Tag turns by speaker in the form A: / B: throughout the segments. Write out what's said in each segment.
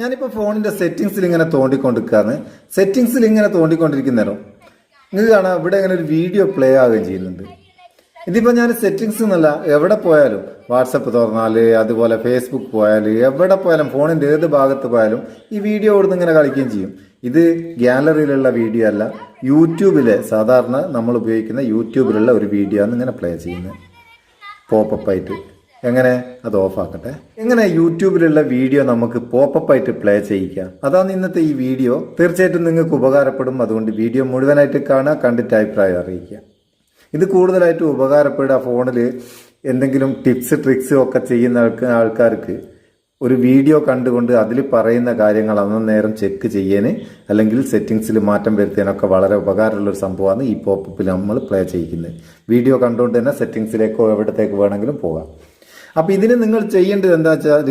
A: ഞാനിപ്പോൾ ഫോണിന്റെ സെറ്റിംഗ്സിൽ ഇങ്ങനെ തോണ്ടിക്കൊണ്ടിരിക്കുകയാണ്. സെറ്റിംഗ്സിൽ ഇങ്ങനെ തോണ്ടിക്കൊണ്ടിരിക്കുന്നേരം നിങ്ങൾക്ക് കാണാം ഇവിടെ ഇങ്ങനെ ഒരു വീഡിയോ പ്ലേ ആവുകയും ചെയ്യുന്നുണ്ട്. ഇതിപ്പോൾ ഞാൻ സെറ്റിംഗ്സ് എന്നല്ല, എവിടെ പോയാലും വാട്സപ്പ് തുറന്നാൽ, അതുപോലെ ഫേസ്ബുക്ക് പോയാൽ, എവിടെ പോയാലും ഫോണിൻ്റെ ഏത് ഭാഗത്ത് പോയാലും ഈ വീഡിയോ ഇവിടുന്ന് ഇങ്ങനെ കളിക്കുകയും ചെയ്യും. ഇത് ഗ്യാലറിയിലുള്ള വീഡിയോ അല്ല, യൂട്യൂബിലെ സാധാരണ നമ്മൾ ഉപയോഗിക്കുന്ന യൂട്യൂബിലുള്ള ഒരു വീഡിയോ ആണ് ഇങ്ങനെ പ്ലേ ചെയ്യുന്നത് പോപ്പപ്പായിട്ട്. എങ്ങനെ അത് ഓഫാക്കട്ടെ. എങ്ങനെ യൂട്യൂബിലുള്ള വീഡിയോ നമുക്ക് പോപ്പപ്പായിട്ട് പ്ലേ ചെയ്യിക്കാം, അതാണ് ഇന്നത്തെ ഈ വീഡിയോ. തീർച്ചയായിട്ടും നിങ്ങൾക്ക് ഉപകാരപ്പെടും. അതുകൊണ്ട് വീഡിയോ മുഴുവനായിട്ട് കാണുക, കണ്ടിട്ട് അഭിപ്രായം അറിയിക്കുക. ഇത് കൂടുതലായിട്ട് ഉപകാരപ്പെടുക ഫോണിൽ എന്തെങ്കിലും ടിപ്സ് ട്രിക്സ് ഒക്കെ ചെയ്യുന്ന ആൾക്കാർക്ക് ഒരു വീഡിയോ കണ്ടുകൊണ്ട് അതിൽ പറയുന്ന കാര്യങ്ങൾ അന്നേരം ചെക്ക് ചെയ്യാൻ അല്ലെങ്കിൽ സെറ്റിങ്സിൽ മാറ്റം വരുത്താനൊക്കെ വളരെ ഉപകാരമുള്ളൊരു സംഭവമാണ് ഈ പോപ്പപ്പിൽ നമ്മൾ പ്ലേ ചെയ്യിക്കുന്നത്. വീഡിയോ കണ്ടുകൊണ്ട് തന്നെ സെറ്റിങ്സിലേക്കോ എവിടത്തേക്ക് വേണമെങ്കിലും പോകാം. അപ്പോൾ ഇതിന് നിങ്ങൾ ചെയ്യേണ്ടത് എന്താ വെച്ചാൽ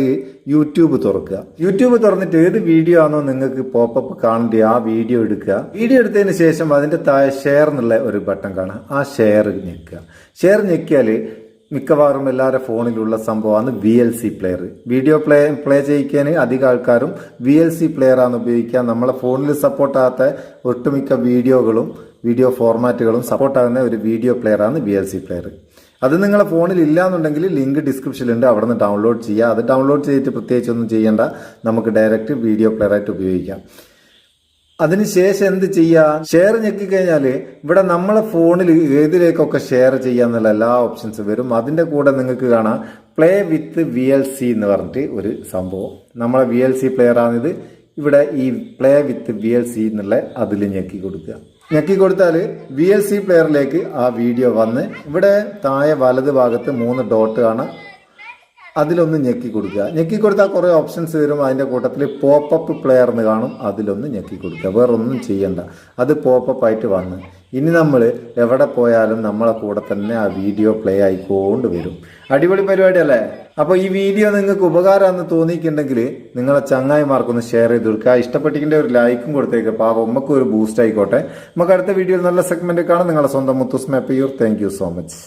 A: യൂട്യൂബ് തുറക്കുക. യൂട്യൂബ് തുറന്നിട്ട് ഏത് വീഡിയോ ആണോ നിങ്ങൾക്ക് പോപ്പപ്പ് കാണേണ്ടത് ആ വീഡിയോ എടുക്കുക. വീഡിയോ എടുത്തതിന് ശേഷം അതിൻ്റെ താഴെ ഷെയർ എന്നുള്ള ഒരു ബട്ടൺ കാണാം, ആ ഷെയർ ഞെക്കുക. ഷെയർ ഞെക്കിയാൽ മിക്കവാറും എല്ലാവരുടെ ഫോണിലുള്ള സംഭവമാണ് VLC പ്ലെയർ. വീഡിയോ പ്ലേ ചെയ്യിക്കാൻ അധികം ആൾക്കാരും VLC പ്ലെയർ ആണ് ഉപയോഗിക്കുക. നമ്മളെ ഫോണിൽ സപ്പോർട്ടാകാത്ത ഒട്ടുമിക്ക വീഡിയോ ഫോർമാറ്റുകളും സപ്പോർട്ടാകുന്ന ഒരു വീഡിയോ പ്ലെയറാണ് VLC പ്ലെയർ. അത് നിങ്ങളെ ഫോണിൽ ഇല്ലാന്നുണ്ടെങ്കിൽ ലിങ്ക് ഡിസ്ക്രിപ്ഷനിലുണ്ട്, അവിടെ നിന്ന് ഡൗൺലോഡ് ചെയ്യുക. അത് ഡൗൺലോഡ് ചെയ്തിട്ട് പ്രത്യേകിച്ചൊന്നും ചെയ്യേണ്ട, നമുക്ക് ഡയറക്റ്റ് വീഡിയോ പ്ലെയർ ആയിട്ട് ഉപയോഗിക്കാം. അതിനുശേഷം എന്ത് ചെയ്യുക, ഷെയർ ഞെക്കിക്കഴിഞ്ഞാൽ ഇവിടെ നമ്മളെ ഫോണിൽ ഏതിലേക്കൊക്കെ ഷെയർ ചെയ്യാന്നുള്ള എല്ലാ ഓപ്ഷൻസും വരും. അതിൻ്റെ കൂടെ നിങ്ങൾക്ക് കാണാം പ്ലേ വിത്ത് VLC എന്ന് പറഞ്ഞിട്ട് ഒരു സംഭവം. നമ്മളെ VLC പ്ലെയർ ആണിത്. ഇവിടെ ഈ പ്ലേ വിത്ത് VLC എന്നുള്ള അതിൽ ഞെക്കി കൊടുക്കുക. ഞെക്കി കൊടുത്താൽ VLC പ്ലെയറിലേക്ക് ആ വീഡിയോ വന്ന് ഇവിടെ താഴെ വലത് ഭാഗത്ത് 3 ഡോട്ട് കാണാം, അതിലൊന്ന് ഞെക്കി കൊടുക്കുക. ഞെക്കി കൊടുത്താൽ കുറേ ഓപ്ഷൻസ് വരും. അതിൻ്റെ കൂട്ടത്തിൽ പോപ്പപ്പ് പ്ലെയർ എന്ന് കാണും, അതിലൊന്ന് ഞെക്കി കൊടുക്കുക. വേറെ ഒന്നും ചെയ്യണ്ട, അത് പോപ്പപ്പായിട്ട് വന്ന് ഇനി നമ്മൾ എവിടെ പോയാലും നമ്മളെ കൂടെ തന്നെ ആ വീഡിയോ പ്ലേ ആയിക്കൊണ്ട് വരും. അടിപൊളി പരിപാടിയല്ലേ? അപ്പോൾ ഈ വീഡിയോ നിങ്ങൾക്ക് ഉപകാരമാണെന്ന് തോന്നിയിട്ടുണ്ടെങ്കിൽ നിങ്ങളെ ചങ്ങായിമാർക്കൊന്ന് ഷെയർ ചെയ്ത് കൊടുക്കുക. ഇഷ്ടപ്പെട്ടിൻ്റെ ഒരു ലൈക്കും കൊടുത്തേക്ക്. പാവം നമുക്ക് ഒരു ബൂസ്റ്റ് ആയിക്കോട്ടെ. നമുക്ക് അടുത്ത വീഡിയോയിൽ നല്ല സെഗ്മെന്റ് കാണാം. നിങ്ങളുടെ സ്വന്തം Muthus Meppayur. Thank you so much.